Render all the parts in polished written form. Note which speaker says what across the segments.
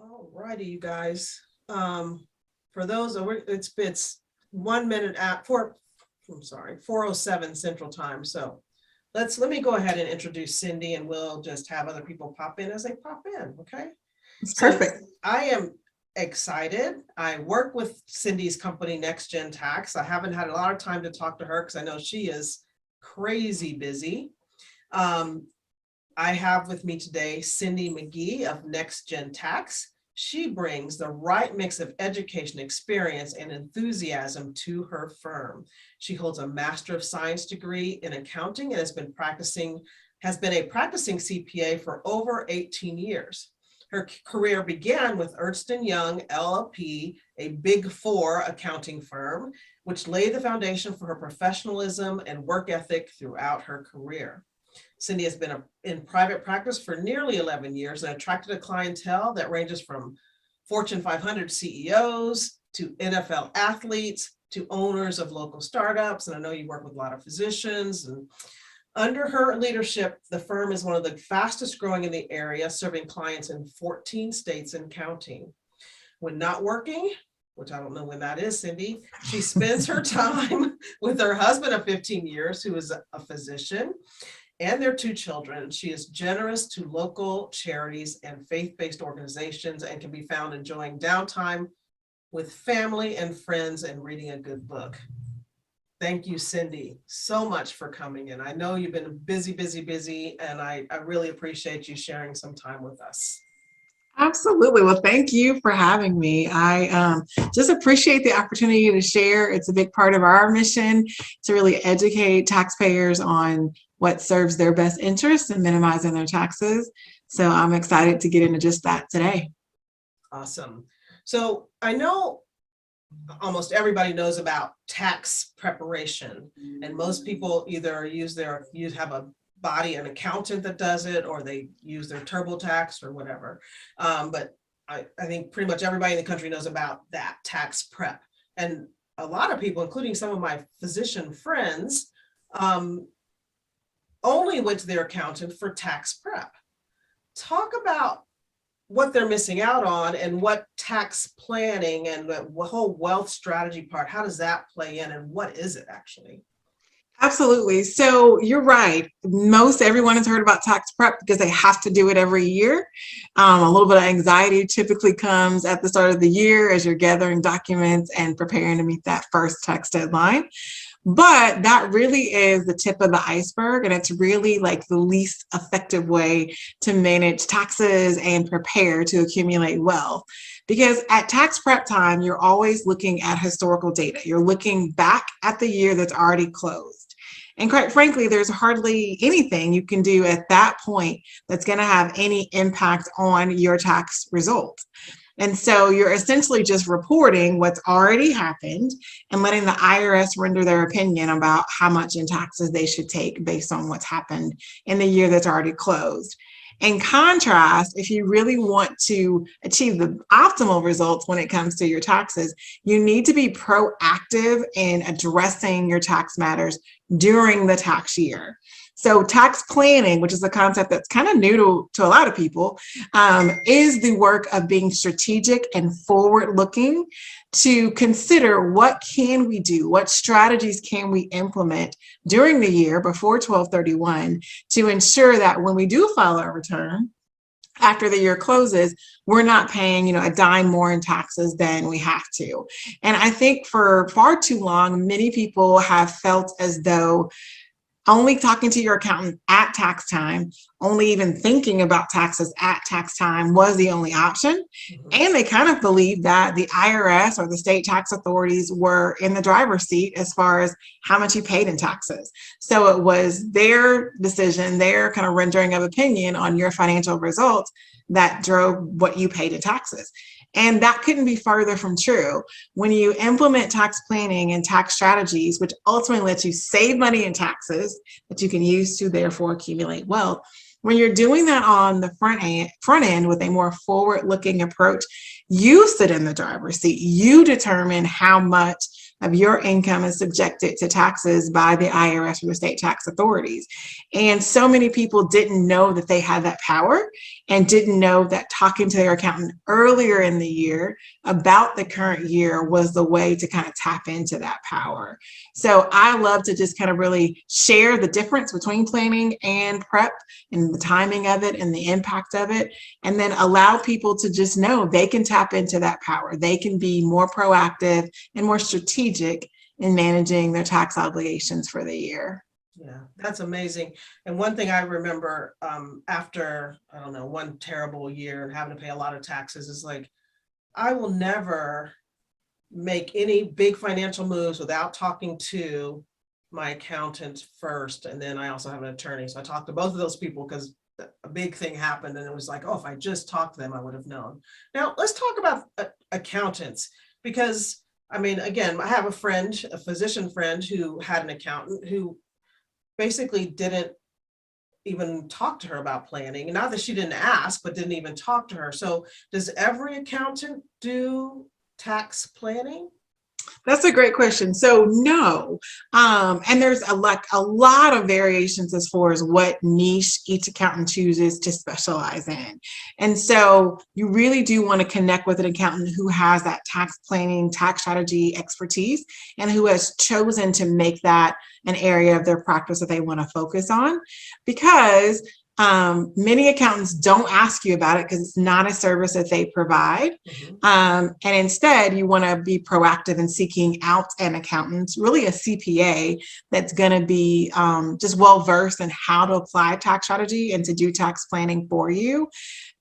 Speaker 1: All righty, you guys. For those, it's 1 minute at four. I'm sorry, 4:07 Central Time. So let me go ahead and introduce Cindy, and we'll just have other people pop in as they pop in. Okay.
Speaker 2: It's
Speaker 1: So
Speaker 2: perfect.
Speaker 1: I am excited. I work with Cindy's company, NextGen Tax. I haven't had a lot of time to talk to her because I know she is crazy busy. Um, I have with me today Cindy McGhee of NextGen Tax. She brings the right mix of education, experience, and enthusiasm to her firm. She holds a Master of Science degree in accounting and has been a practicing CPA for over 18 years. Her career began with Ernst & Young LLP, a Big Four accounting firm, which laid the foundation for her professionalism and work ethic throughout her career. Cindy has been in private practice for nearly 11 years and attracted a clientele that ranges from Fortune 500 CEOs to NFL athletes to owners of local startups. And I know you work with a lot of physicians. And under her leadership, the firm is one of the fastest growing in the area, serving clients in 14 states and counting. When not working, which I don't know when that is, Cindy, she spends her time with her husband of 15 years, who is a physician, and their two children. She is generous to local charities and faith-based organizations and can be found enjoying downtime with family and friends and reading a good book. Thank you, Cindy, so much for coming in. I know you've been busy, and I really appreciate you sharing some time with us.
Speaker 2: Absolutely. Well, thank you for having me. I just appreciate the opportunity to share. It's a big part of our mission to really educate taxpayers on what serves their best interests and minimizing their taxes. So I'm excited to get into just that today.
Speaker 1: Awesome. So I know almost everybody knows about tax preparation, and most people either have a an accountant that does it, or they use their TurboTax or whatever. But I think pretty much everybody in the country knows about that tax prep. And a lot of people, including some of my physician friends, only went to their accountant for tax prep. Talk about what they're missing out on and what tax planning and the whole wealth strategy part, how does that play in, and what is it actually?
Speaker 2: Absolutely. So you're right. Most everyone has heard about tax prep because they have to do it every year. A little bit of anxiety typically comes at the start of the year as you're gathering documents and preparing to meet that first tax deadline. But that really is the tip of the iceberg, and it's really like the least effective way to manage taxes and prepare to accumulate wealth. Because at tax prep time, you're always looking at historical data. You're looking back at the year that's already closed. And quite frankly, there's hardly anything you can do at that point that's going to have any impact on your tax results. And so you're essentially just reporting what's already happened and letting the IRS render their opinion about how much in taxes they should take based on what's happened in the year that's already closed. In contrast, if you really want to achieve the optimal results when it comes to your taxes, you need to be proactive in addressing your tax matters during the tax year. So tax planning, which is a concept that's kind of new to a lot of people, is the work of being strategic and forward-looking to consider what can we do, what strategies can we implement during the year before 12/31 to ensure that when we do file our return, after the year closes, we're not paying, a dime more in taxes than we have to. And I think for far too long, many people have felt as though only talking to your accountant at tax time, only even thinking about taxes at tax time was the only option. Mm-hmm. And they kind of believed that the IRS or the state tax authorities were in the driver's seat as far as how much you paid in taxes. So it was their decision, their kind of rendering of opinion on your financial results that drove what you paid in taxes. And that couldn't be further from true. When you implement tax planning and tax strategies, which ultimately lets you save money in taxes that you can use to therefore accumulate wealth, when you're doing that on the front end with a more forward-looking approach, you sit in the driver's seat. You determine how much of your income is subjected to taxes by the IRS or the state tax authorities. And so many people didn't know that they had that power. and didn't know that talking to their accountant earlier in the year about the current year was the way to kind of tap into that power. So I love to just kind of really share the difference between planning and prep and the timing of it and the impact of it, and then allow people to just know they can tap into that power. They can be more proactive and more strategic in managing their tax obligations for the year.
Speaker 1: Yeah, that's amazing. And one thing I remember after, I don't know, one terrible year and having to pay a lot of taxes is like, I will never make any big financial moves without talking to my accountant first. And then I also have an attorney. So I talked to both of those people because a big thing happened and it was like, oh, if I just talked to them, I would have known. Now let's talk about accountants, because I mean, again, I have a friend, a physician friend who had an accountant who basically didn't even talk to her about planning. Not that she didn't ask, but didn't even talk to her. So does every accountant do tax planning?
Speaker 2: That's a great question. So no, and there's a lot of variations as far as what niche each accountant chooses to specialize in. And so you really do want to connect with an accountant who has that tax planning, tax strategy expertise, and who has chosen to make that an area of their practice that they want to focus on, because many accountants don't ask you about it because it's not a service that they provide. And instead, you want to be proactive in seeking out an accountant, really a CPA that's going to be just well-versed in how to apply tax strategy and to do tax planning for you.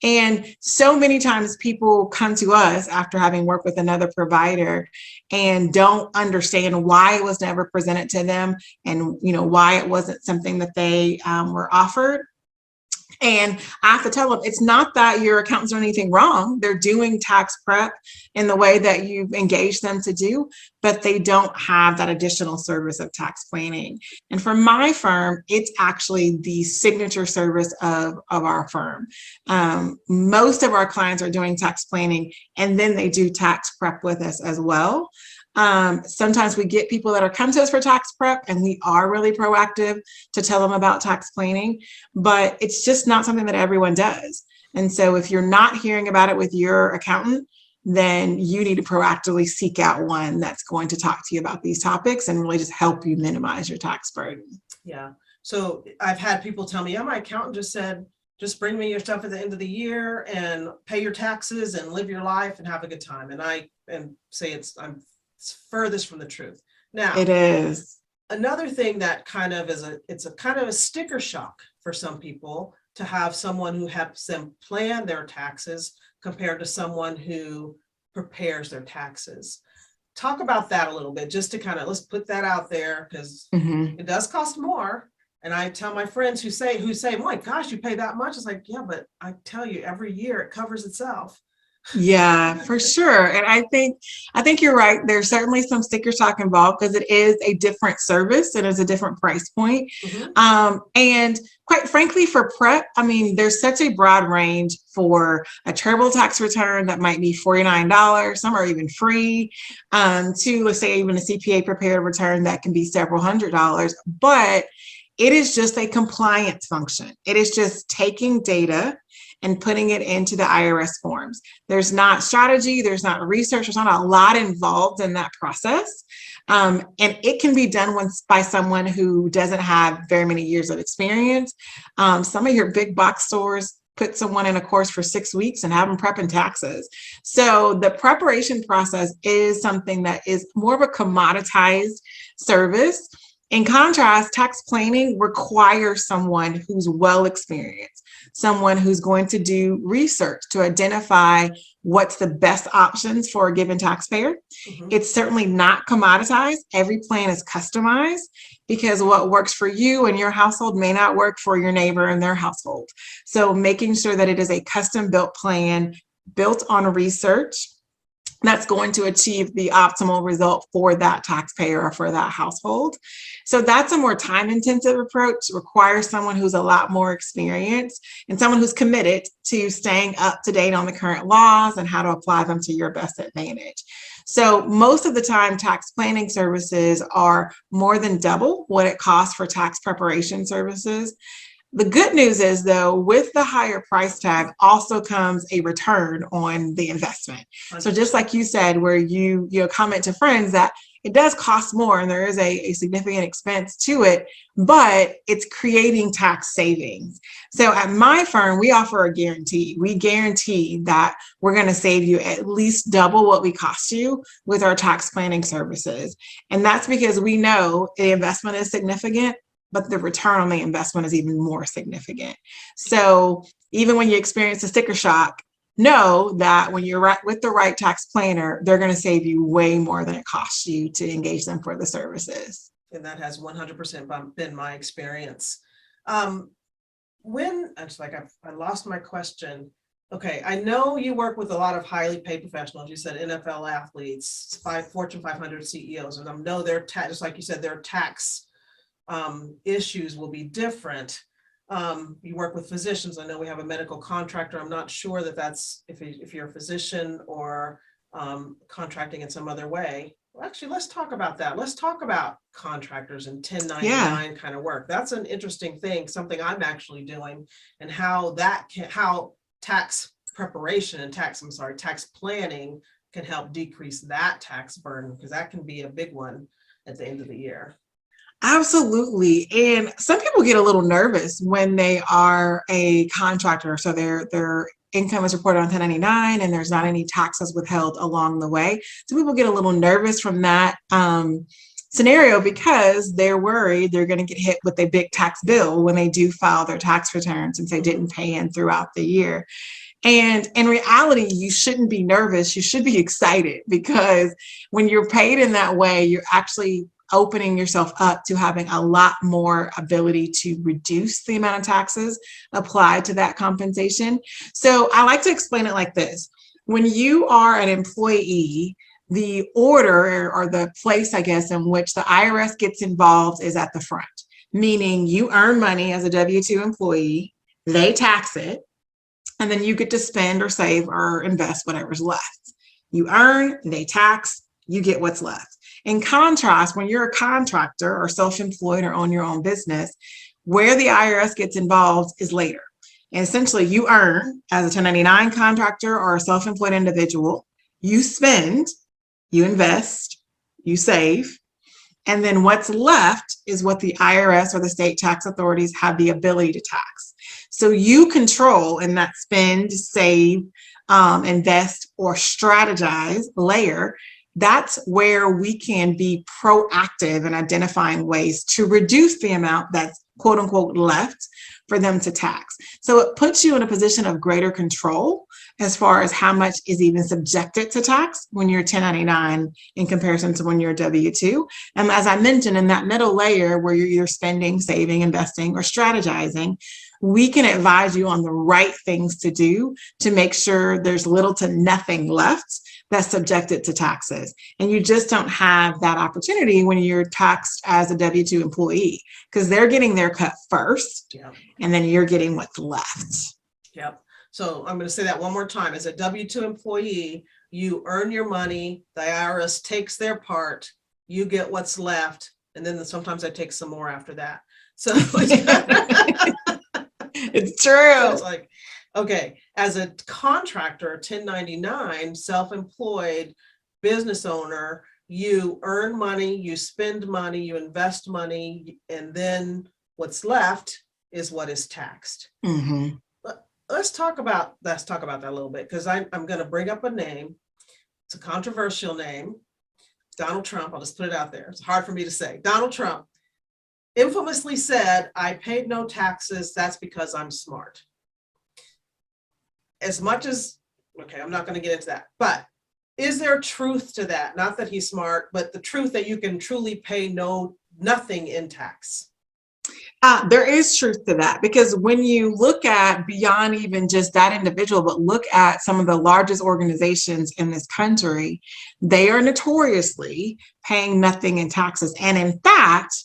Speaker 2: And so many times people come to us after having worked with another provider and don't understand why it was never presented to them, and why it wasn't something that they were offered. And I have to tell them, it's not that your accountants doing anything wrong. They're doing tax prep in the way that you've engaged them to do, but they don't have that additional service of tax planning. And for my firm, it's actually the signature service of our firm. Most of our clients are doing tax planning, and then they do tax prep with us as well. Sometimes we get people that are come to us for tax prep, and we are really proactive to tell them about tax planning, but it's just not something that everyone does. And so if you're not hearing about it with your accountant, then you need to proactively seek out one that's going to talk to you about these topics and really just help you minimize your tax burden.
Speaker 1: Yeah. So I've had people tell me, yeah, my accountant just said, just bring me your stuff at the end of the year and pay your taxes and live your life and have a good time. And I say it's furthest from the truth. Now,
Speaker 2: it is.
Speaker 1: Another thing that kind of it's a kind of a sticker shock for some people to have someone who helps them plan their taxes compared to someone who prepares their taxes. Talk about that a little bit, just to kind of, let's put that out there, because it does cost more. And I tell my friends who say, my gosh, you pay that much. It's like, yeah, but I tell you, every year it covers itself.
Speaker 2: Yeah, for sure. And I think you're right. There's certainly some sticker shock involved because it is a different service and it's a different price point. And quite frankly, for prep, I mean, there's such a broad range for a TurboTax return that might be $49. Some are even free, to, let's say, even a CPA prepared return that can be several $100s. But it is just a compliance function. It is just taking data and putting it into the IRS forms. There's not strategy, there's not research, there's not a lot involved in that process. And it can be done by someone who doesn't have very many years of experience. Some of your big box stores put someone in a course for 6 weeks and have them prepping taxes. So the preparation process is something that is more of a commoditized service. In contrast, tax planning requires someone who's well experienced, someone who's going to do research to identify what's the best options for a given taxpayer. It's certainly not commoditized. Every plan is customized because what works for you and your household may not work for your neighbor and their household. So making sure that it is a custom built plan built on research that's going to achieve the optimal result for that taxpayer or for that household. So that's a more time-intensive approach, requires someone who's a lot more experienced and someone who's committed to staying up to date on the current laws and how to apply them to your best advantage. So most of the time, tax planning services are more than double what it costs for tax preparation services. The good news is, though, with the higher price tag also comes a return on the investment. So just like you said, where you comment to friends that it does cost more and there is a significant expense to it, but it's creating tax savings. So at my firm, we offer a guarantee. We guarantee that we're going to save you at least double what we cost you with our tax planning services. And that's because we know the investment is significant, but the return on the investment is even more significant. So even when you experience a sticker shock, know that when you're right with the right tax planner, they're going to save you way more than it costs you to engage them for the services.
Speaker 1: And that has 100% been my experience. When it's like I lost my question. Okay, I know you work with a lot of highly paid professionals. You said NFL athletes, Fortune 500 CEOs, and I know their tax, just like you said, their tax issues will be different. You work with physicians. I know we have a medical contractor. I'm not sure that that's if you're a physician or contracting in some other way. Well, actually, let's talk about that. Let's talk about contractors and 1099 kind of work. That's an interesting thing, something I'm actually doing, and how tax preparation and tax planning can help decrease that tax burden, because that can be a big one at the end of the year.
Speaker 2: Absolutely. And some people get a little nervous when they are a contractor. So their income is reported on 1099 and there's not any taxes withheld along the way. So people get a little nervous from that scenario because they're worried they're going to get hit with a big tax bill when they do file their tax returns since they didn't pay in throughout the year. And in reality, you shouldn't be nervous. You should be excited, because when you're paid in that way, you're actually opening yourself up to having a lot more ability to reduce the amount of taxes applied to that compensation. So I like to explain it like this. When you are an employee, the order or the place, I guess, in which the IRS gets involved is at the front, meaning you earn money as a W-2 employee, they tax it, and then you get to spend or save or invest whatever's left. You earn, they tax, you get what's left. In contrast, when you're a contractor or self-employed or own your own business, where the IRS gets involved is later. And essentially, you earn as a 1099 contractor or a self-employed individual, you spend, you invest, you save, and then what's left is what the IRS or the state tax authorities have the ability to tax. So you control in that spend, save, invest, or strategize layer. That's where we can be proactive in identifying ways to reduce the amount that's quote unquote left for them to tax. So it puts you in a position of greater control as far as how much is even subjected to tax when you're 1099 in comparison to when you're W-2. And as I mentioned, in that middle layer where you're either spending, saving, investing, or strategizing, we can advise you on the right things to do to make sure there's little to nothing left that's subjected to taxes. And you just don't have that opportunity when you're taxed as a W-2 employee, because they're getting their cut first, and then you're getting what's left.
Speaker 1: Yep. So I'm going to say that one more time. As a W-2 employee, you earn your money, the IRS takes their part, you get what's left, and then sometimes I take some more after that. So
Speaker 2: it's true.
Speaker 1: So it's like, okay, as a contractor, 1099, self-employed business owner, you earn money, you spend money, you invest money, and then what's left is what is taxed.
Speaker 2: Mm-hmm.
Speaker 1: Let's talk about that a little bit, because I'm going to bring up a name. It's a controversial name. Donald Trump. I'll just put it out there. It's hard for me to say. Donald Trump infamously said, "I paid no taxes. That's because I'm smart." As much as, okay, I'm not going to get into that, but is there truth to that? Not that he's smart, but the truth that you can truly pay nothing in tax.
Speaker 2: There is truth to that, because when you look at beyond even just that individual, but look at some of the largest organizations in this country, they are notoriously paying nothing in taxes. And in fact,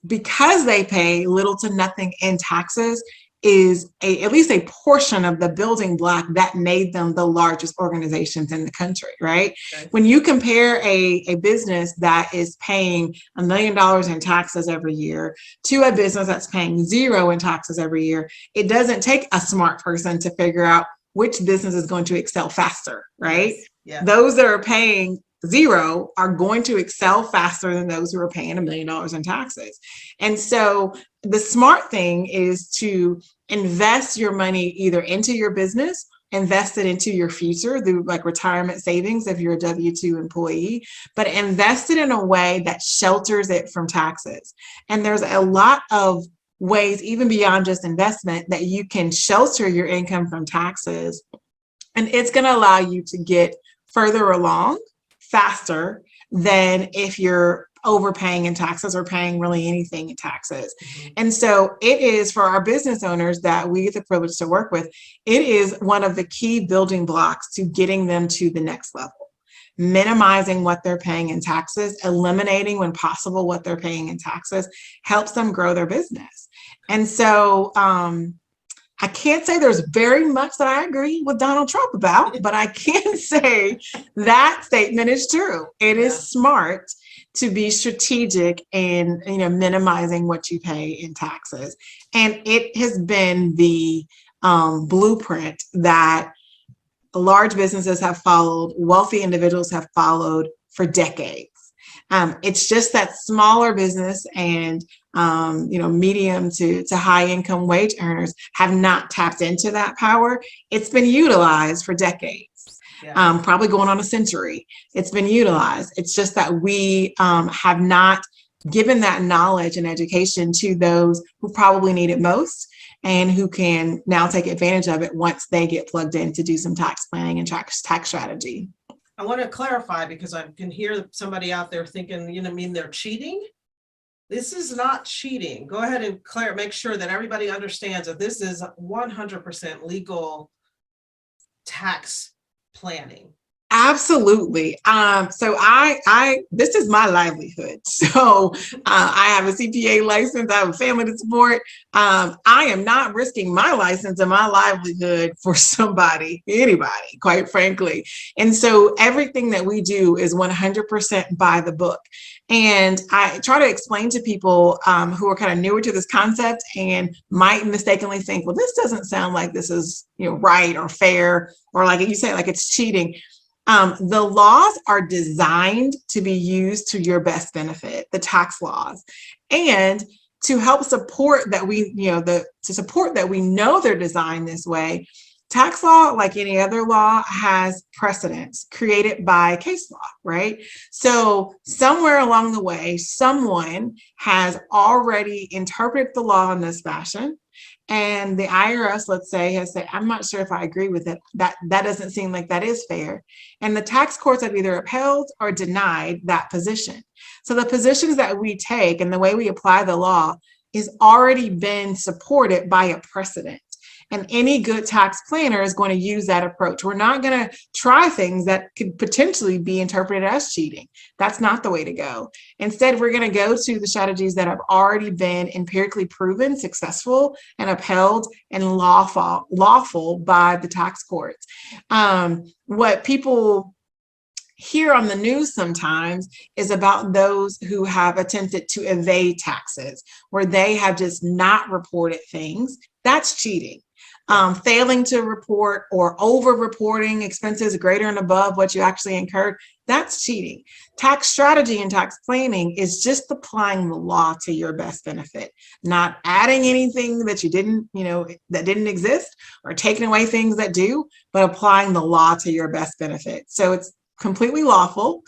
Speaker 2: because they pay little to nothing in taxes, is at least a portion of the building block that made them the largest organizations in the country, right?
Speaker 1: Okay.
Speaker 2: When you compare a business that is paying $1 million in taxes every year to a business that's paying zero in taxes every year, it doesn't take a smart person to figure out which business is going to excel faster, right?
Speaker 1: Yes. Yeah.
Speaker 2: Those that are paying zero are going to excel faster than those who are paying $1 million in taxes. And so the smart thing is to invest your money either into your business, invest it into your future through like retirement savings if you're a W-2 employee, but invest it in a way that shelters it from taxes. And there's a lot of ways, even beyond just investment, that you can shelter your income from taxes. And it's going to allow you to get further along faster than if you're overpaying in taxes or paying really anything in taxes. And so it is for our business owners that we get the privilege to work with. It is one of the key building blocks to getting them to the next level. Minimizing what they're paying in taxes, eliminating when possible what they're paying in taxes helps them grow their business. And so I can't say there's very much that I agree with Donald Trump about, but I can say that statement is true. It is smart to be strategic in, minimizing what you pay in taxes. And it has been the blueprint that large businesses have followed, wealthy individuals have followed for decades. It's just that smaller business and medium to high income wage earners have not tapped into that power. It's been utilized for decades, probably going on a century. It's been utilized. It's just that we have not given that knowledge and education to those who probably need it most and who can now take advantage of it once they get plugged in to do some tax planning and tax strategy.
Speaker 1: I want to clarify because I can hear somebody out there thinking, they're cheating. This is not cheating. Go ahead and make sure that everybody understands that this is 100% legal tax planning.
Speaker 2: Absolutely. So this is my livelihood. So I have a CPA license. I have a family to support. I am not risking my license and my livelihood for anybody, quite frankly. And so everything that we do is 100% by the book. And I try to explain to people who are kind of newer to this concept and might mistakenly think, well, this doesn't sound like this is right or fair, or like you say, like it's cheating. The laws are designed to be used to your best benefit, the tax laws, and to help support that support that we know they're designed this way. Tax law, like any other law, has precedents created by case law, right? So somewhere along the way, someone has already interpreted the law in this fashion. And the IRS, let's say, has said, I'm not sure if I agree with it. That doesn't seem like that is fair. And the tax courts have either upheld or denied that position. So the positions that we take and the way we apply the law is already been supported by a precedent. And any good tax planner is going to use that approach. We're not going to try things that could potentially be interpreted as cheating. That's not the way to go. Instead, we're going to go to the strategies that have already been empirically proven successful and upheld and lawful by the tax courts. What people hear on the news sometimes is about those who have attempted to evade taxes, where they have just not reported things. That's cheating. Failing to report or over-reporting expenses greater and above what you actually incurred, that's cheating. Tax strategy and tax planning is just applying the law to your best benefit, not adding anything that you didn't, that didn't exist, or taking away things that do, but applying the law to your best benefit. So it's completely lawful,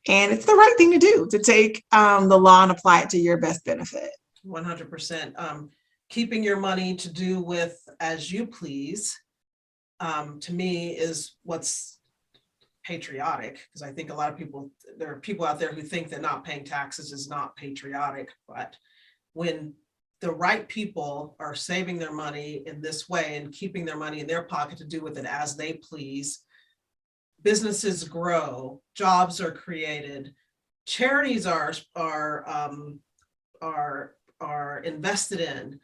Speaker 2: and it's the right thing to do, to take the law and apply it to your best benefit.
Speaker 1: 100%. Keeping your money to do with as you please, to me, is what's patriotic, because I think a lot of people, there are people out there who think that not paying taxes is not patriotic. But when the right people are saving their money in this way and keeping their money in their pocket to do with it as they please, businesses grow, jobs are created, charities are invested in.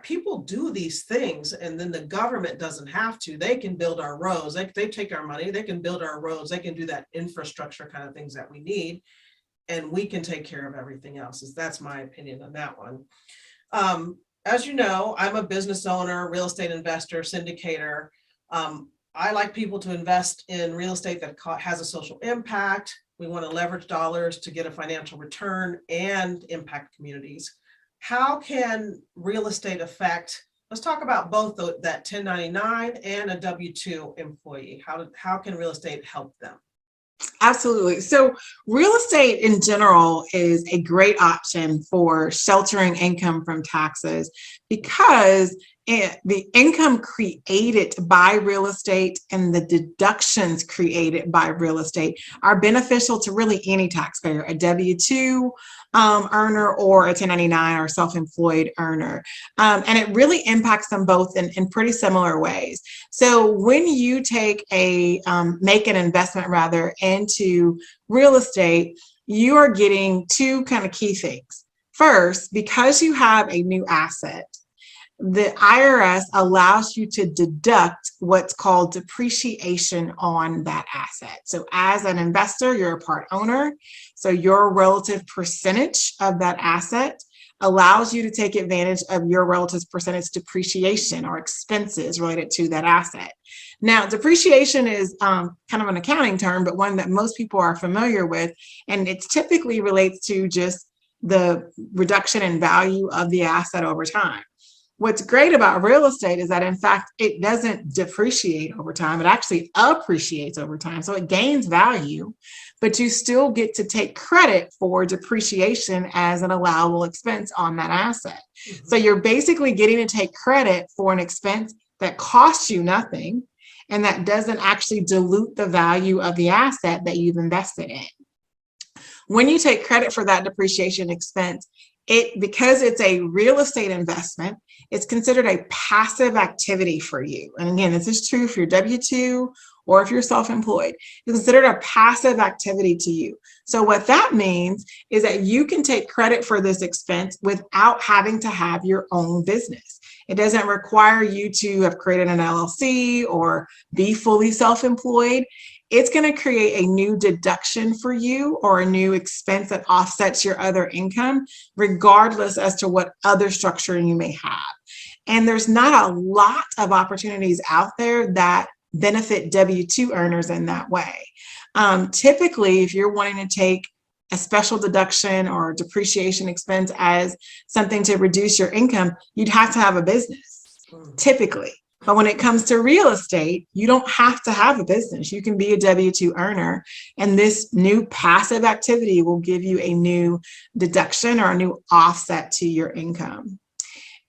Speaker 1: People do these things, and then the government doesn't have to. They can build our roads. They take our money, they can build our roads, they can do that infrastructure kind of things that we need, and we can take care of everything else. That's my opinion on that one. As you know, I'm a business owner, real estate investor, syndicator. I like people to invest in real estate that has a social impact. We want to leverage dollars to get a financial return and impact communities. How can real estate affect, let's talk about both that 1099 and a W-2 employee. How can real estate help them?
Speaker 2: Absolutely. So real estate in general is a great option for sheltering income from taxes because the income created by real estate and the deductions created by real estate are beneficial to really any taxpayer, a W-2 earner or a 1099 or self-employed earner. And it really impacts them both in pretty similar ways. So when you take make an investment rather into real estate, you are getting two kind of key things. First, because you have a new asset, the IRS allows you to deduct what's called depreciation on that asset. So as an investor, you're a part owner. So your relative percentage of that asset allows you to take advantage of your relative percentage depreciation or expenses related to that asset. Now, depreciation is kind of an accounting term, but one that most people are familiar with, and it typically relates to just the reduction in value of the asset over time. What's great about real estate is that, in fact, it doesn't depreciate over time. It actually appreciates over time. So it gains value, but you still get to take credit for depreciation as an allowable expense on that asset. Mm-hmm. So you're basically getting to take credit for an expense that costs you nothing and that doesn't actually dilute the value of the asset that you've invested in. When you take credit for that depreciation expense, because it's a real estate investment, it's considered a passive activity for you. And again, this is true if you're W-2 or if you're self-employed. It's considered a passive activity to you. So what that means is that you can take credit for this expense without having to have your own business. It doesn't require you to have created an LLC or be fully self-employed. It's going to create a new deduction for you or a new expense that offsets your other income, regardless as to what other structure you may have. And there's not a lot of opportunities out there that benefit W-2 earners in that way. Typically, if you're wanting to take a special deduction or depreciation expense as something to reduce your income, you'd have to have a business, typically. But when it comes to real estate, you don't have to have a business. You can be a W-2 earner, and this new passive activity will give you a new deduction or a new offset to your income.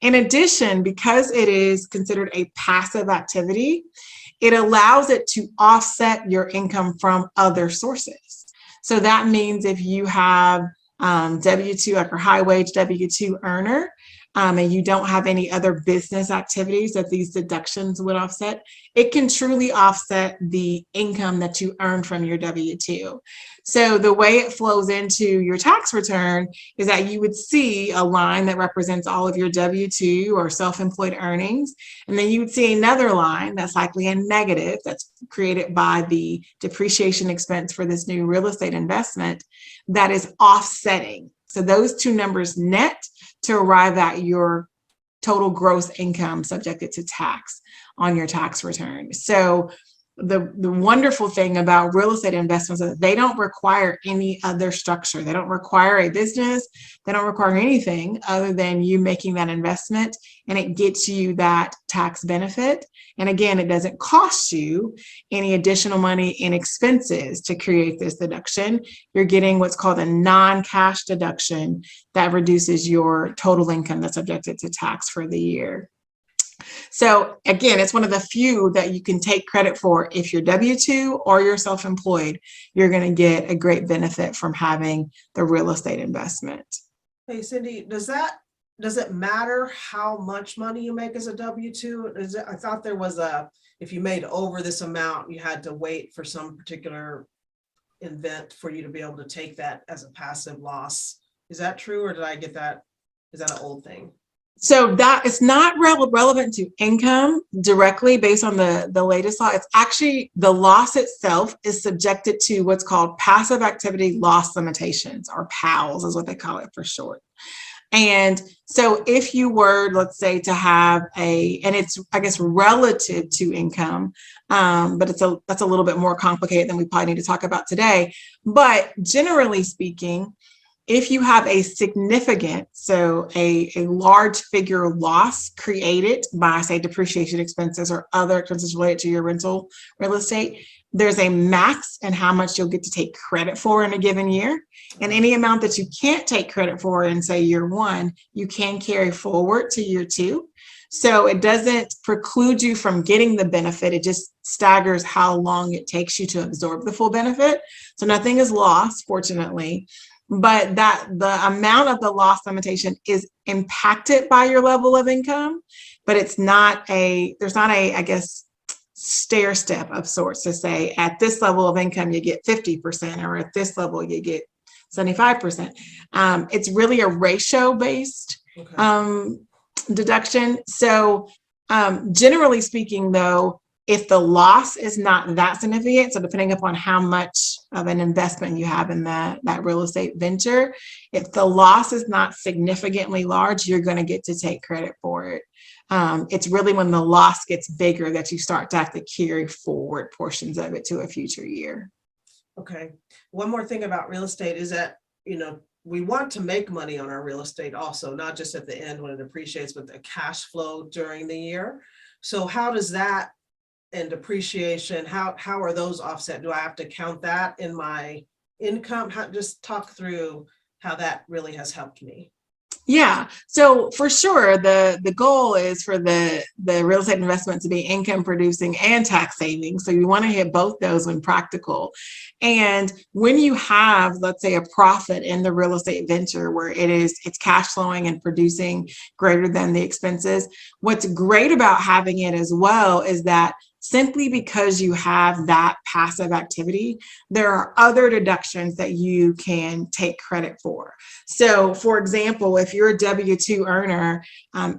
Speaker 2: In addition, because it is considered a passive activity, it allows it to offset your income from other sources. So that means if you have W-2, like a high wage W-2 earner, and you don't have any other business activities that these deductions would offset, it can truly offset the income that you earn from your W-2. So the way it flows into your tax return is that you would see a line that represents all of your W-2 or self-employed earnings, and then you would see another line that's likely a negative that's created by the depreciation expense for this new real estate investment that is offsetting. So those two numbers net to arrive at your total gross income subjected to tax on your tax return. So the wonderful thing about real estate investments is that they don't require any other structure. They don't require a business. They don't require anything other than you making that investment, and it gets you that tax benefit. And again, it doesn't cost you any additional money in expenses to create this deduction. You're getting what's called a non-cash deduction that reduces your total income that's subjected to tax for the year. So again, it's one of the few that you can take credit for. If you're W-2 or you're self-employed, you're going to get a great benefit from having the real estate investment.
Speaker 1: Hey, Cindy, does it matter how much money you make as a W-2? I thought there was if you made over this amount, you had to wait for some particular event for you to be able to take that as a passive loss. Is that true, or did I get that? Is that an old thing?
Speaker 2: So that it's not relevant to income directly based on the latest law. It's actually the loss itself is subjected to what's called passive activity loss limitations, or PALs is what they call it for short. And so if you were, let's say, to have and it's, I guess, relative to income, but that's a little bit more complicated than we probably need to talk about today. But generally speaking, if you have a significant, so a large figure loss created by, say, depreciation expenses or other expenses related to your rental real estate, there's a max in how much you'll get to take credit for in a given year. And any amount that you can't take credit for in, say, year one, you can carry forward to year two. So it doesn't preclude you from getting the benefit. It just staggers how long it takes you to absorb the full benefit. So nothing is lost, fortunately. But that the amount of the loss limitation is impacted by your level of income, but there's not a, I guess, stair step of sorts to say at this level of income, you get 50%, or at this level, you get 75%. It's really a ratio based deduction. So generally speaking, though, if the loss is not that significant, so depending upon how much of an investment you have in that real estate venture, if the loss is not significantly large, you're going to get to take credit for it. It's really when the loss gets bigger that you start to have to carry forward portions of it to a future year.
Speaker 1: Okay. One more thing about real estate is that, we want to make money on our real estate also, not just at the end when it appreciates, but the cash flow during the year. So how does that and depreciation, how are those offset? Do I have to count that in my income? Just talk through how that really has helped me.
Speaker 2: Yeah, so for sure, the goal is for the real estate investment to be income producing and tax saving. So you want to hit both those when practical. And when you have, let's say, a profit in the real estate venture where it's cash flowing and producing greater than the expenses, what's great about having it as well is that simply because you have that passive activity, there are other deductions that you can take credit for. So, for example, if you're a W-2 earner,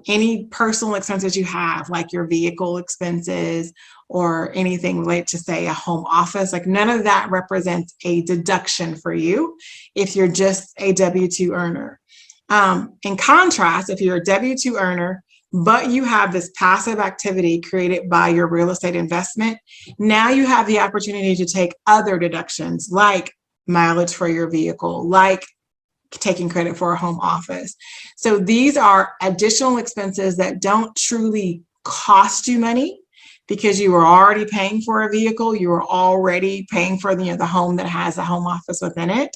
Speaker 2: any personal expenses you have, like your vehicle expenses or anything related to, say, a home office, like none of that represents a deduction for you if you're just a W-2 earner. In contrast, if you're a W-2 earner, but you have this passive activity created by your real estate investment, now you have the opportunity to take other deductions like mileage for your vehicle, like taking credit for a home office. So these are additional expenses that don't truly cost you money because you were already paying for a vehicle, you were already paying for the home that has a home office within it.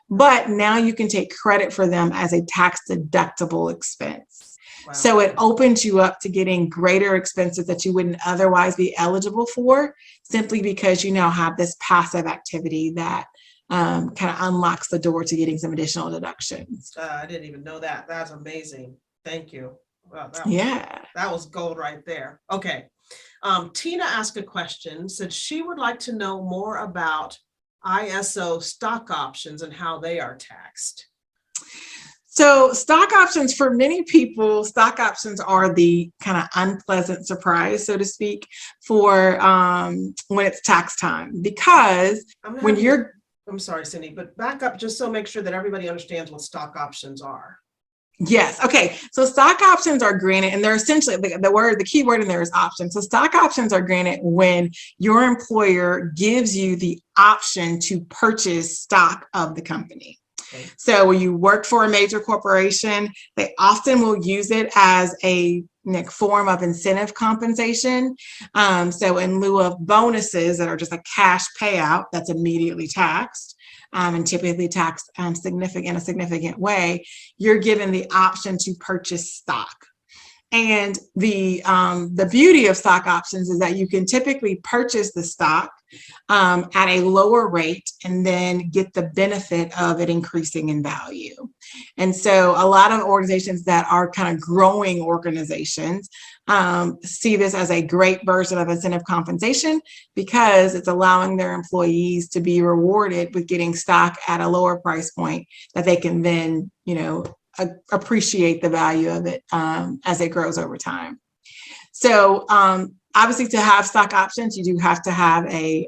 Speaker 2: But now you can take credit for them as a tax deductible expense. Wow. So it opens you up to getting greater expenses that you wouldn't otherwise be eligible for, simply because you now have this passive activity that kind of unlocks the door to getting some additional deductions.
Speaker 1: I didn't even know that. That's amazing. Thank you. Well, that was gold right there. Okay. Tina asked a question, said she would like to know more about ISO stock options and how they are taxed.
Speaker 2: So stock options, for many people, stock options are the kind of unpleasant surprise, so to speak, for when it's tax time, because
Speaker 1: I'm sorry, Cindy, but back up just so make sure that everybody understands what stock options are.
Speaker 2: Yes. Okay. So stock options are granted, and they're essentially the key word in there is option. So stock options are granted when your employer gives you the option to purchase stock of the company. Okay. So when you work for a major corporation, they often will use it as a form of incentive compensation. So in lieu of bonuses that are just a cash payout that's immediately taxed, and typically taxed in a significant way, you're given the option to purchase stock. And the beauty of stock options is that you can typically purchase the stock at a lower rate and then get the benefit of it increasing in value. And so a lot of organizations that are kind of growing organizations see this as a great version of incentive compensation, because it's allowing their employees to be rewarded with getting stock at a lower price point that they can then, appreciate the value of it as it grows over time. So obviously, to have stock options, you do have to have a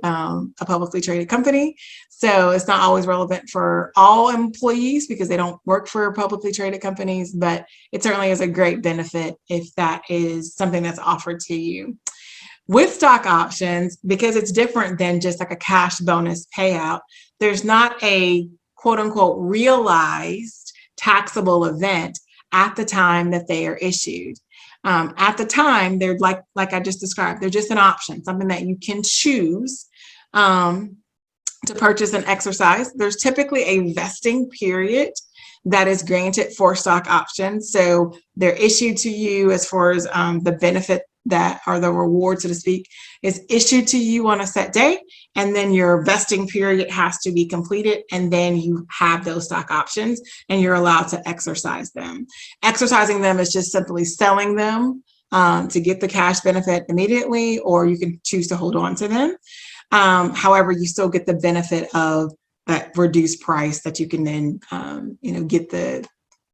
Speaker 2: publicly traded company. So it's not always relevant for all employees because they don't work for publicly traded companies, but it certainly is a great benefit if that is something that's offered to you. With stock options, because it's different than just like a cash bonus payout, there's not a quote unquote realized taxable event at the time that they are issued. At the time, they're like I just described, they're just an option, something that you can choose to purchase and exercise. There's typically a vesting period that is granted for stock options. So they're issued to you as far as the benefit that are the reward, so to speak, is issued to you on a set day. And then your vesting period has to be completed. And then you have those stock options and you're allowed to exercise them. Exercising them is just simply selling them to get the cash benefit immediately, or you can choose to hold on to them. However, you still get the benefit of that reduced price that you can then, get the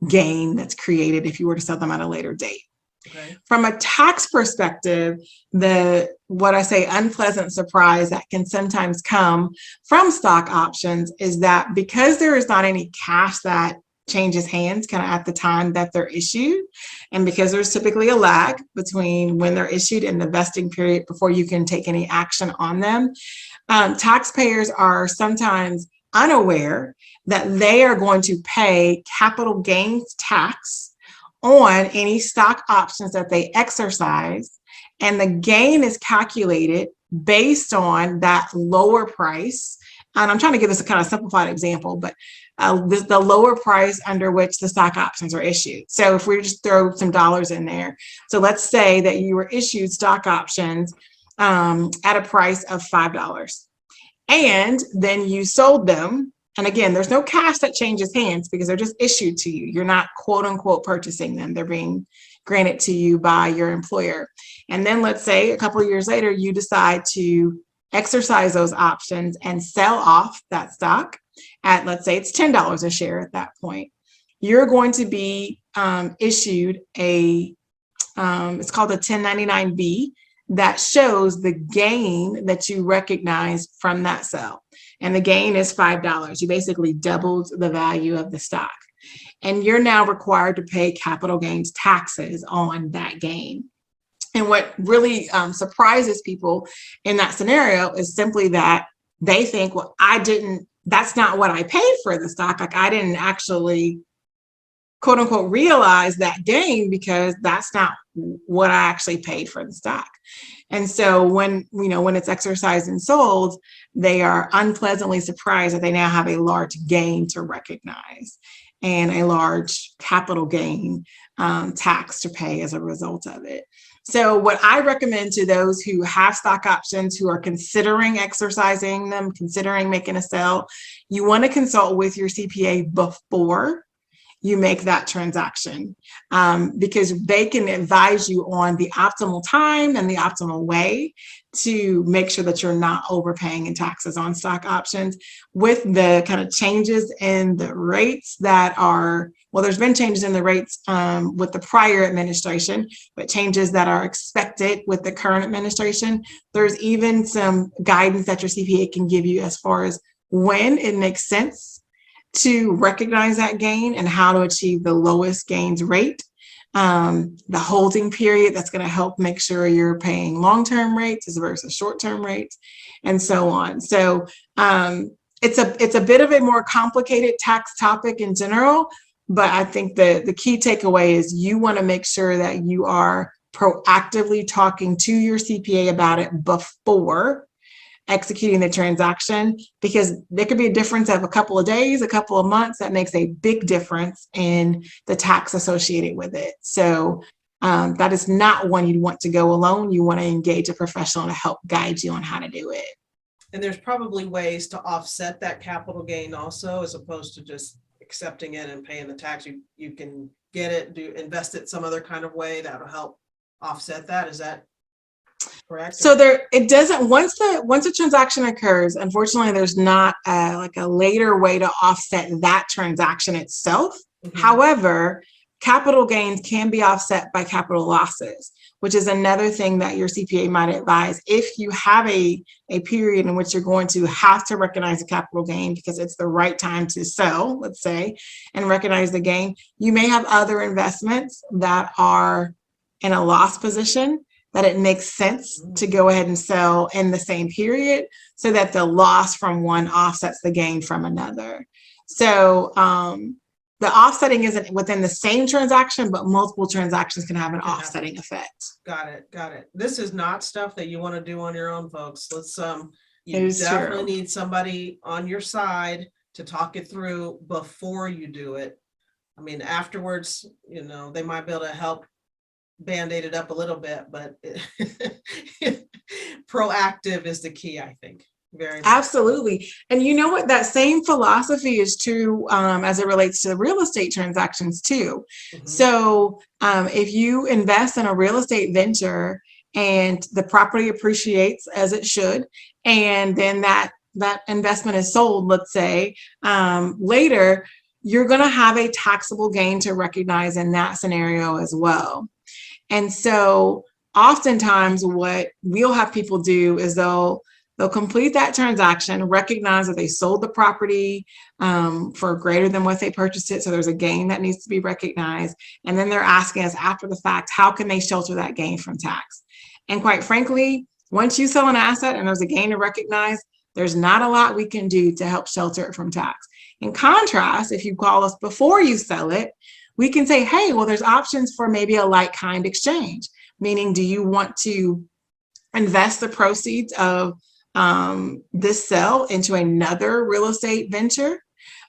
Speaker 2: gain that's created if you were to sell them at a later date. Okay. From a tax perspective, what I say unpleasant surprise that can sometimes come from stock options is that because there is not any cash that changes hands kind of at the time that they're issued, and because there's typically a lag between when they're issued and the vesting period before you can take any action on them, taxpayers are sometimes unaware that they are going to pay capital gains tax on any stock options that they exercise, and the gain is calculated based on that lower price. And I'm trying to give this a kind of simplified example, but the lower price under which the stock options are issued. So if we just throw some dollars in there, so let's say that you were issued stock options at a price of $5, and then you sold them. And again, there's no cash that changes hands because they're just issued to you. You're not quote unquote purchasing them. They're being granted to you by your employer. And then let's say a couple of years later, you decide to exercise those options and sell off that stock at, let's say it's $10 a share at that point. You're going to be issued it's called a 1099-B that shows the gain that you recognize from that sale. And the gain is $5. You basically doubled the value of the stock. And you're now required to pay capital gains taxes on that gain. And what really surprises people in that scenario is simply that they think, well, that's not what I paid for the stock. Like I didn't actually, quote unquote, realize that gain because that's not what I actually paid for the stock. And so when it's exercised and sold, they are unpleasantly surprised that they now have a large gain to recognize and a large capital gain tax to pay as a result of it. So what I recommend to those who have stock options, who are considering exercising them, considering making a sale, you want to consult with your CPA before you make that transaction because they can advise you on the optimal time and the optimal way to make sure that you're not overpaying in taxes on stock options. With the kind of changes in the rates there's been changes in the rates with the prior administration, but changes that are expected with the current administration. There's even some guidance that your CPA can give you as far as when it makes sense to recognize that gain and how to achieve the lowest gains rate, the holding period that's going to help make sure you're paying long-term rates versus short-term rates, and so on. So it's a bit of a more complicated tax topic in general, but I think the key takeaway is you want to make sure that you are proactively talking to your CPA about it before executing the transaction, because there could be a difference of a couple of days, a couple of months that makes a big difference in the tax associated with it. So that is not one you'd want to go alone. You want to engage a professional to help guide you on how to do it.
Speaker 1: And there's probably ways to offset that capital gain also, as opposed to just accepting it and paying the tax. You can get it, invest it some other kind of way that'll help offset that. Is that correct? So
Speaker 2: it doesn't, once the transaction occurs, unfortunately, there's not like a later way to offset that transaction itself. However, capital gains can be offset by capital losses, which is another thing that your CPA might advise. If you have a period in which you're going to have to recognize a capital gain because it's the right time to sell, let's say, and recognize the gain, you may have other investments that are in a loss position that it makes sense to go ahead and sell in the same period so that the loss from one offsets the gain from another. So, the offsetting isn't within the same transaction, but multiple transactions can have an offsetting effect.
Speaker 1: Got it. Got it. This is not stuff that you want to do on your own, folks. Let's, you definitely need somebody on your side to talk it through before you do it. I mean, afterwards, you know, they might be able to help Band-Aid it up a little bit, but proactive is the key, I think. Very
Speaker 2: absolutely. And you know what? That same philosophy is true as it relates to real estate transactions too. So if you invest in a real estate venture and the property appreciates as it should, and then that investment is sold, let's say, later, you're going to have a taxable gain to recognize in that scenario as well. And so oftentimes what we'll have people do is they'll complete that transaction, recognize that they sold the property for greater than what they purchased it. So there's a gain that needs to be recognized. And then they're asking us after the fact, how can they shelter that gain from tax? And quite frankly, once you sell an asset and there's a gain to recognize, there's not a lot we can do to help shelter it from tax. In contrast, if you call us before you sell it, we can say, hey, well, there's options for maybe a like-kind exchange, meaning do you want to invest the proceeds of this sell into another real estate venture?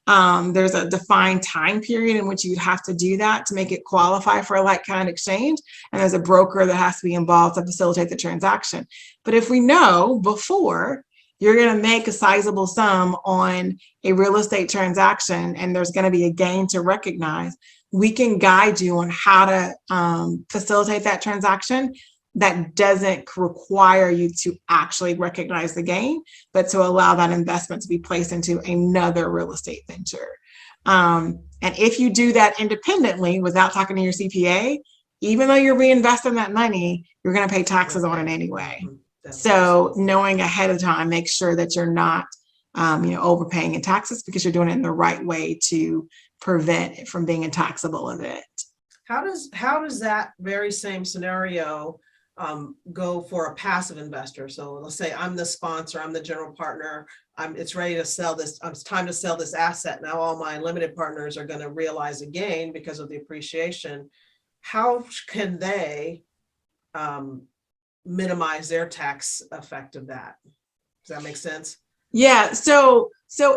Speaker 2: There's a defined time period in which you'd have to do that to make it qualify for a like-kind exchange. And there's a broker that has to be involved to facilitate the transaction. But if we know before you're going to make a sizable sum on a real estate transaction and there's going to be a gain to recognize, we can guide you on how to facilitate that transaction that doesn't require you to actually recognize the gain, but to allow that investment to be placed into another real estate venture. And if you do that independently without talking to your CPA, even though you're reinvesting that money, you're going to pay taxes on it anyway. So knowing ahead of time, make sure that you're not overpaying in taxes because you're doing it in the right way to prevent it from being a taxable event.
Speaker 1: How does that very same scenario go for a passive investor? So let's say I'm the sponsor, I'm the general partner, it's ready to sell this, it's time to sell this asset. Now all my limited partners are going to realize a gain because of the appreciation. How can they minimize their tax effect of that? Does that make sense?
Speaker 2: Yeah. So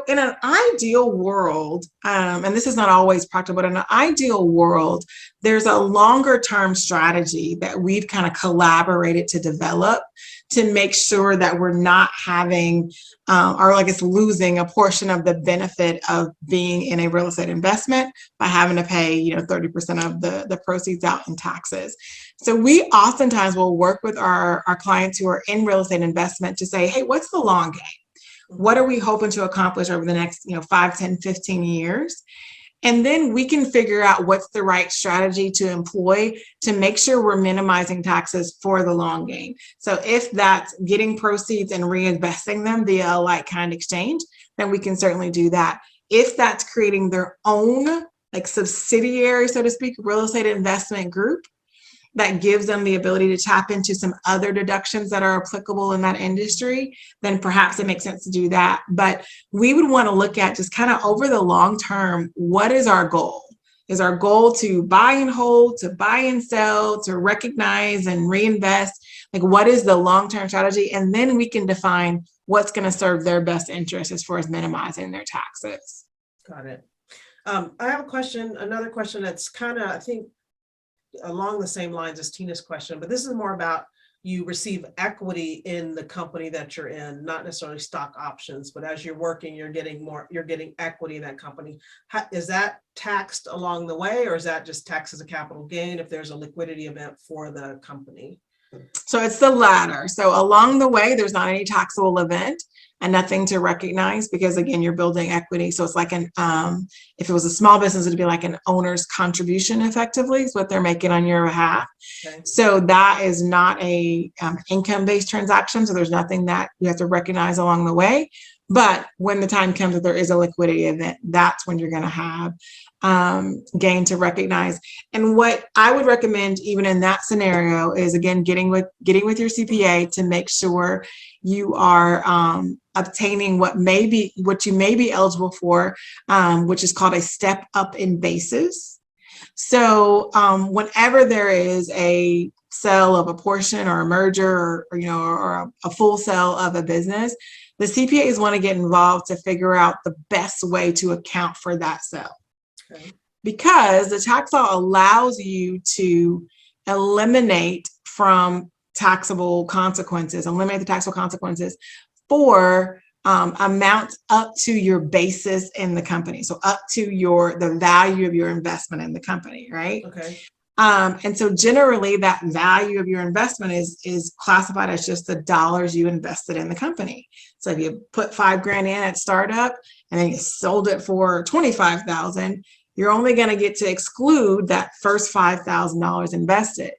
Speaker 2: in an ideal world, and this is not always practical, but in an ideal world, there's a longer term strategy that we've kind of collaborated to develop to make sure that we're not having, or I guess losing a portion of the benefit of being in a real estate investment by having to pay, 30% of the proceeds out in taxes. So we oftentimes will work with our clients who are in real estate investment to say, hey, what's the long game? What are we hoping to accomplish over the next, 5, 10, 15 years? And then we can figure out what's the right strategy to employ to make sure we're minimizing taxes for the long game. So if that's getting proceeds and reinvesting them via a like-kind exchange, then we can certainly do that. If that's creating their own subsidiary, so to speak, real estate investment group, that gives them the ability to tap into some other deductions that are applicable in that industry, then perhaps it makes sense to do that. But we would want to look at just kind of over the long term, what is our goal? Is our goal to buy and hold, to buy and sell, to recognize and reinvest? What is the long-term strategy? And then we can define what's going to serve their best interest as far as minimizing their taxes.
Speaker 1: Got it. I have another question that's kind of, I think, along the same lines as Tina's question, but this is more about you receive equity in the company that you're in, not necessarily stock options, but as you're working, you're getting equity in that company. Is that taxed along the way, or is that just taxed as a capital gain if there's a liquidity event for the company?
Speaker 2: So it's the latter. So along the way, there's not any taxable event and nothing to recognize because again, you're building equity. So it's like if it was a small business, it'd be like an owner's contribution effectively is what they're making on your behalf.
Speaker 1: Okay.
Speaker 2: So that is not a income-based transaction. So there's nothing that you have to recognize along the way. But when the time comes that there is a liquidity event, that's when you're going to have gain to recognize. And what I would recommend, even in that scenario, is again getting with your CPA to make sure you are obtaining what you may be eligible for, which is called a step up in basis. So whenever there is a sale of a portion or a merger or a full sale of a business, the CPAs want to get involved to figure out the best way to account for that sale.
Speaker 1: Okay.
Speaker 2: Because the tax law allows you to eliminate the taxable consequences for amounts up to your basis in the company. So up to the value of your investment in the company, right?
Speaker 1: Okay.
Speaker 2: And so generally that value of your investment is classified as just the dollars you invested in the company. So if you put $5,000 in at startup and then you sold it for $25,000, you're only going to get to exclude that first $5,000 invested.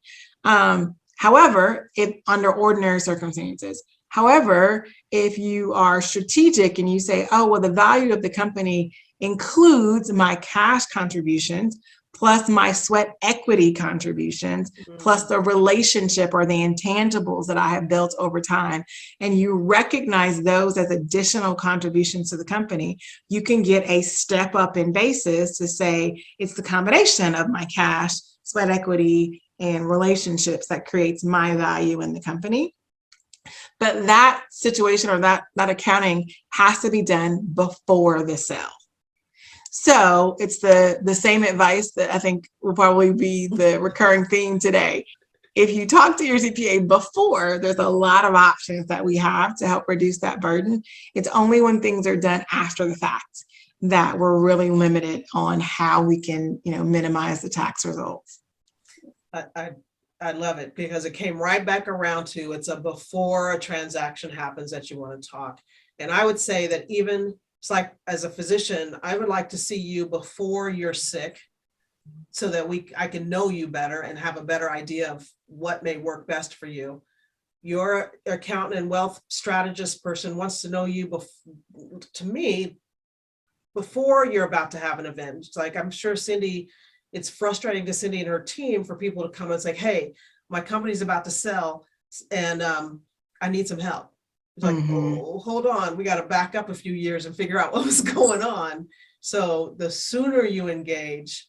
Speaker 2: However, if under ordinary circumstances, if you are strategic and you say, oh, well, the value of the company includes my cash contributions, plus my sweat equity contributions, plus the relationship or the intangibles that I have built over time, and you recognize those as additional contributions to the company, you can get a step up in basis to say it's the combination of my cash, sweat equity, and relationships that creates my value in the company. But that situation or that accounting has to be done before the sale. So it's the same advice that I think will probably be the recurring theme today. If you talk to your CPA before, there's a lot of options that we have to help reduce that burden. It's only when things are done after the fact that we're really limited on how we can, minimize the tax results.
Speaker 1: I love it because it came right back around to it's a before a transaction happens that you want to talk. And I would say that even it's like as a physician, I would like to see you before you're sick so that I can know you better and have a better idea of what may work best for you. Your accountant and wealth strategist person wants to know you to me before you're about to have an event. It's like, I'm sure Cindy, it's frustrating to Cindy and her team for people to come and say, hey, my company's about to sell and I need some help. It's like, oh, hold on. We got to back up a few years and figure out what was going on. So the sooner you engage,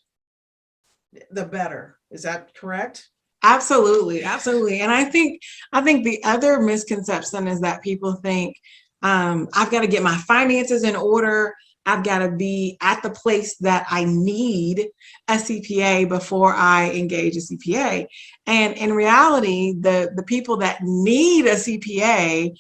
Speaker 1: the better. Is that correct?
Speaker 2: Absolutely. Absolutely. And I think the other misconception is that people think I've got to get my finances in order. I've got to be at the place that I need a CPA before I engage a CPA. And in reality, the people that need a CPA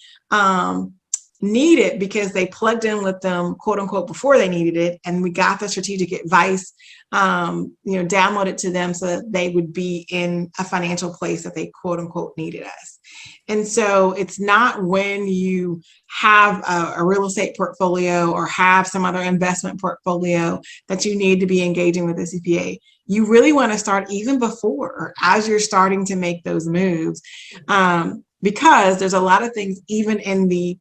Speaker 2: need it because they plugged in with them, quote unquote, before they needed it. And we got the strategic advice, downloaded to them so that they would be in a financial place that they, quote unquote, needed us. And so it's not when you have a real estate portfolio or have some other investment portfolio that you need to be engaging with a CPA. You really want to start even before or as you're starting to make those moves. Because there's a lot of things, even in the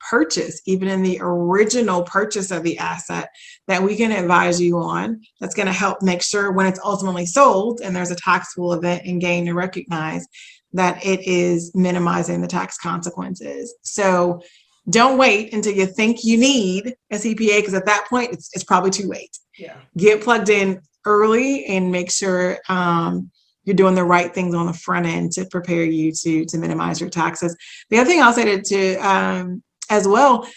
Speaker 2: original purchase of the asset, that we can advise you on that's going to help make sure when it's ultimately sold and there's a taxable event and gain to recognize that it is minimizing the tax consequences. So don't wait until you think you need a CPA, because at that point, it's probably too late.
Speaker 1: Yeah. Get
Speaker 2: plugged in early and make sure you're doing the right things on the front end to prepare you to minimize your taxes. The other thing I'll say to as well,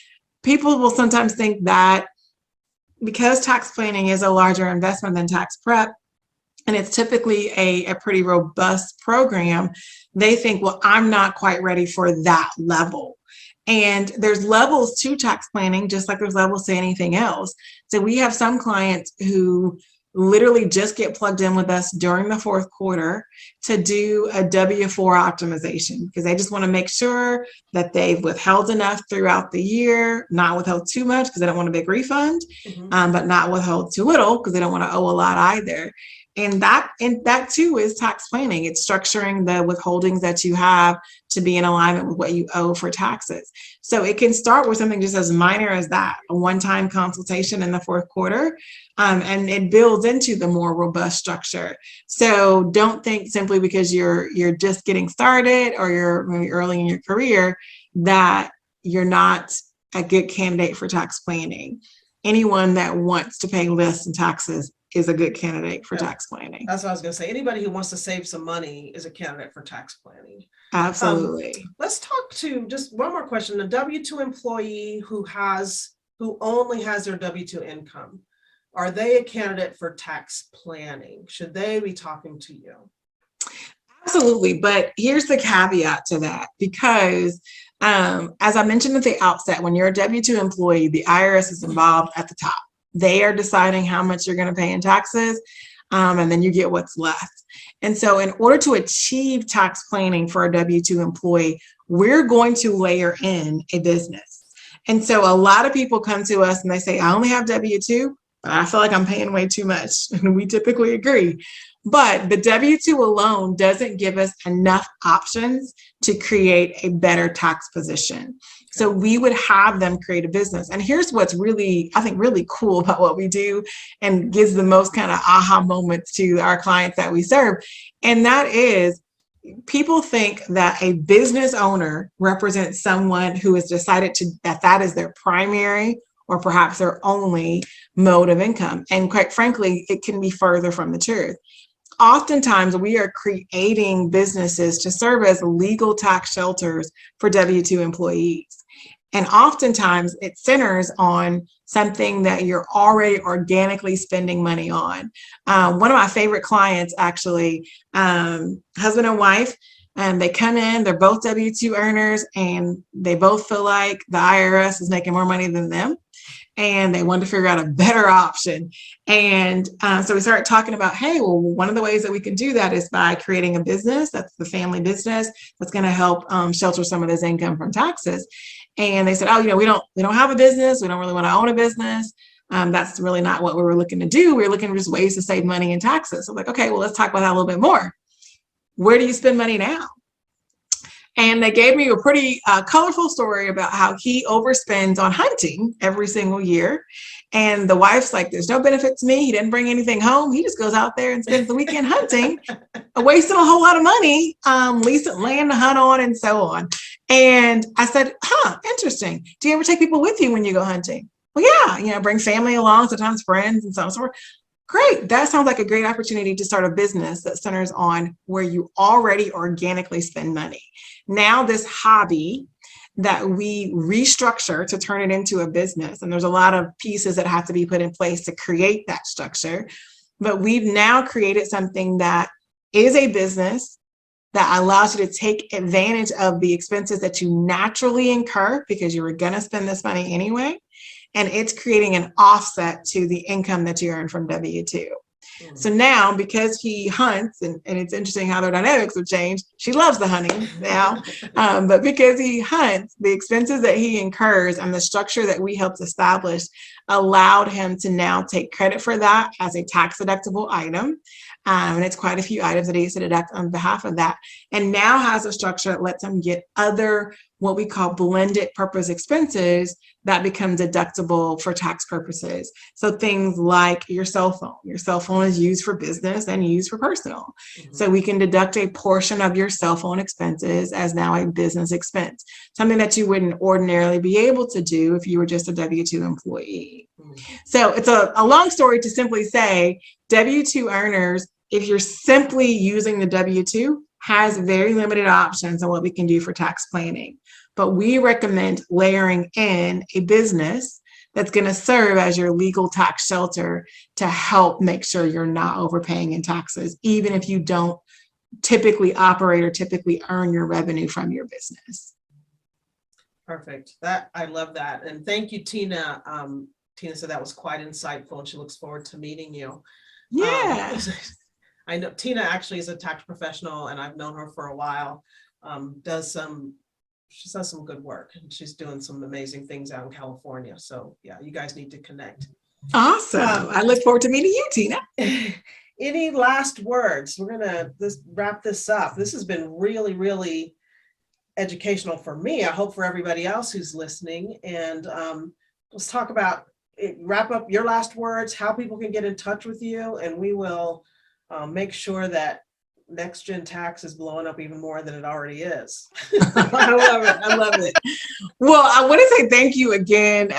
Speaker 2: people will sometimes think that because tax planning is a larger investment than tax prep, and it's typically a pretty robust program, they think, well, I'm not quite ready for that level. And there's levels to tax planning, just like there's levels to anything else. So we have some clients who literally just get plugged in with us during the fourth quarter to do a W-4 optimization, because they just want to make sure that they've withheld enough throughout the year, not withheld too much because they don't want a big refund, but not withheld too little because they don't want to owe a lot either. And that too is tax planning. It's structuring the withholdings that you have to be in alignment with what you owe for taxes. So it can start with something just as minor as that, a one-time consultation in the fourth quarter, and it builds into the more robust structure. So don't think simply because you're just getting started or you're maybe early in your career that you're not a good candidate for tax planning. Anyone that wants to pay less in taxes is a good candidate for tax planning.
Speaker 1: That's what I was going to say. Anybody who wants to save some money is a candidate for tax planning.
Speaker 2: Absolutely.
Speaker 1: Let's talk to just one more question. A W-2 employee who only has their W-2 income, are they a candidate for tax planning? Should they be talking to you?
Speaker 2: Absolutely. But here's the caveat to that, because as I mentioned at the outset, when you're a W-2 employee, the IRS is involved at the top. They are deciding how much you're going to pay in taxes, and then you get what's left. And so in order to achieve tax planning for a W-2 employee, we're going to layer in a business. And so a lot of people come to us and they say, I only have W-2, but I feel like I'm paying way too much. And we typically agree. But the W-2 alone doesn't give us enough options to create a better tax position. So we would have them create a business. And here's what's really, I think, really cool about what we do and gives the most kind of aha moments to our clients that we serve. And that is, people think that a business owner represents someone who has decided that is their primary or perhaps their only mode of income. And quite frankly, it can be further from the truth. Oftentimes, we are creating businesses to serve as legal tax shelters for W-2 employees. And oftentimes, it centers on something that you're already organically spending money on. One of my favorite clients, actually, husband and wife, they come in, they're both W-2 earners, and they both feel like the IRS is making more money than them. And they wanted to figure out a better option. And so we started talking about, hey, well, one of the ways that we can do that is by creating a business, that's the family business, that's going to help shelter some of this income from taxes. And they said, oh, we don't have a business. We don't really want to own a business. That's really not what we were looking to do. We were looking for just ways to save money in taxes. So I'm like, okay, well, let's talk about that a little bit more. Where do you spend money now? And they gave me a pretty colorful story about how he overspends on hunting every single year. And the wife's like, there's no benefit to me. He didn't bring anything home. He just goes out there and spends the weekend hunting, wasting a whole lot of money, leasing land to hunt on and so on. And I said, interesting. Do you ever take people with you when you go hunting? Well, yeah, bring family along, sometimes friends and so on and so forth. Great. That sounds like a great opportunity to start a business that centers on where you already organically spend money. Now this hobby that we restructure to turn it into a business, and there's a lot of pieces that have to be put in place to create that structure, but we've now created something that is a business that allows you to take advantage of the expenses that you naturally incur because you were going to spend this money anyway. And it's creating an offset to the income that you earn from W-2. So now, because he hunts, and it's interesting how their dynamics have changed. She loves the hunting now, but because he hunts, the expenses that he incurs and the structure that we helped establish allowed him to now take credit for that as a tax deductible item. And it's quite a few items that he has to deduct on behalf of that. And now has a structure that lets him get other, what we call blended purpose expenses that become deductible for tax purposes. So things like your cell phone. Your cell phone is used for business and used for personal. So we can deduct a portion of your cell phone expenses as now a business expense, something that you wouldn't ordinarily be able to do if you were just a W-2 employee. So it's a long story to simply say W-2 earners, if you're simply using the W-2, has very limited options on what we can do for tax planning. But we recommend layering in a business that's going to serve as your legal tax shelter to help make sure you're not overpaying in taxes, even if you don't typically operate or typically earn your revenue from your business.
Speaker 1: Perfect. I love that. And thank you, Tina. Tina said that was quite insightful and she looks forward to meeting you.
Speaker 2: Yeah.
Speaker 1: I know Tina actually is a tax professional and I've known her for a while. She does some good work and she's doing some amazing things out in California. So yeah, you guys need to connect.
Speaker 2: Awesome. I look forward to meeting you, Tina.
Speaker 1: Any last words? We're gonna wrap this up. This has been really, really educational for me. I hope for everybody else who's listening. And let's talk about it. Wrap up your last words, how people can get in touch with you, and we will make sure that NextGen Tax is blowing up even more than it already is.
Speaker 2: I love it. I love it. Well, I want to say thank you again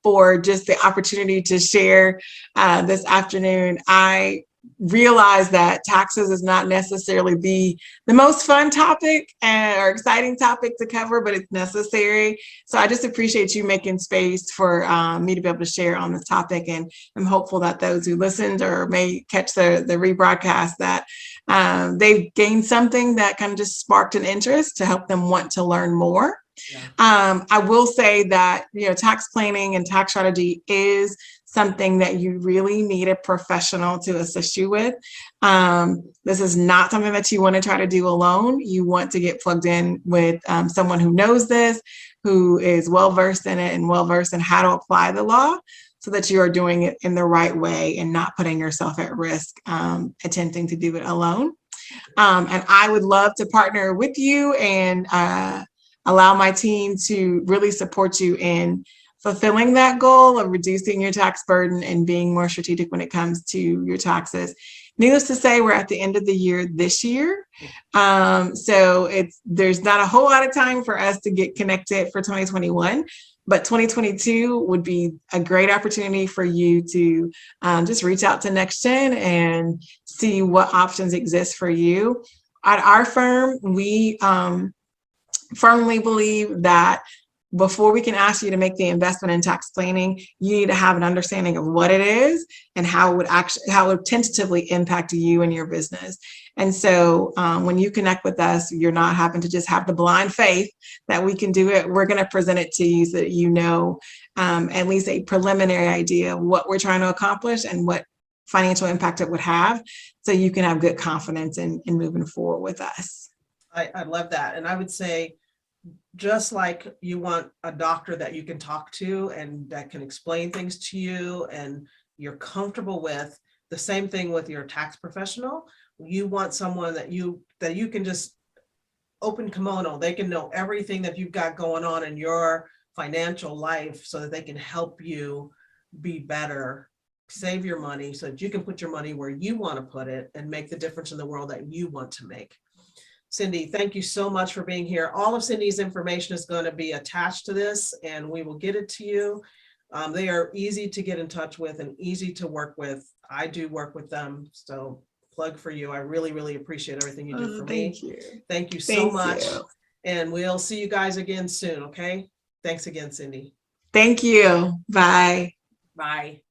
Speaker 2: for just the opportunity to share this afternoon. I realize that taxes is not necessarily the most fun topic or exciting topic to cover, but it's necessary. So I just appreciate you making space for me to be able to share on this topic. And I'm hopeful that those who listened or may catch the rebroadcast that they've gained something that kind of just sparked an interest to help them want to learn more. Yeah. I will say that, tax planning and tax strategy is something that you really need a professional to assist you with. This is not something that you want to try to do alone. You want to get plugged in with someone who knows this, who is well-versed in it and well-versed in how to apply the law so that you are doing it in the right way and not putting yourself at risk attempting to do it alone. And I would love to partner with you and allow my team to really support you in fulfilling that goal of reducing your tax burden and being more strategic when it comes to your taxes. Needless to say, we're at the end of the year this year. So there's not a whole lot of time for us to get connected for 2021, but 2022 would be a great opportunity for you to just reach out to NextGen and see what options exist for you. At our firm, we firmly believe that before we can ask you to make the investment in tax planning, you need to have an understanding of what it is and how it would tentatively impact you and your business. And so when you connect with us, you're not having to just have the blind faith that we can do it. We're going to present it to you so that you know at least a preliminary idea of what we're trying to accomplish and what financial impact it would have, so you can have good confidence in moving forward with us.
Speaker 1: I love that. And I would say, just like you want a doctor that you can talk to and that can explain things to you and you're comfortable with, the same thing with your tax professional. You want someone that you can just open kimono. They can know everything that you've got going on in your financial life so that they can help you be better, save your money so that you can put your money where you want to put it and make the difference in the world that you want to make. Cindy, thank you so much for being here. All of Cindy's information is going to be attached to this and we will get it to you. They are easy to get in touch with and easy to work with. I do work with them. So plug for you. I really, really appreciate everything you do for me.
Speaker 2: Thank you.
Speaker 1: Thank you so much. And we'll see you guys again soon. Okay. Thanks again, Cindy.
Speaker 2: Thank you. Bye.
Speaker 1: Bye.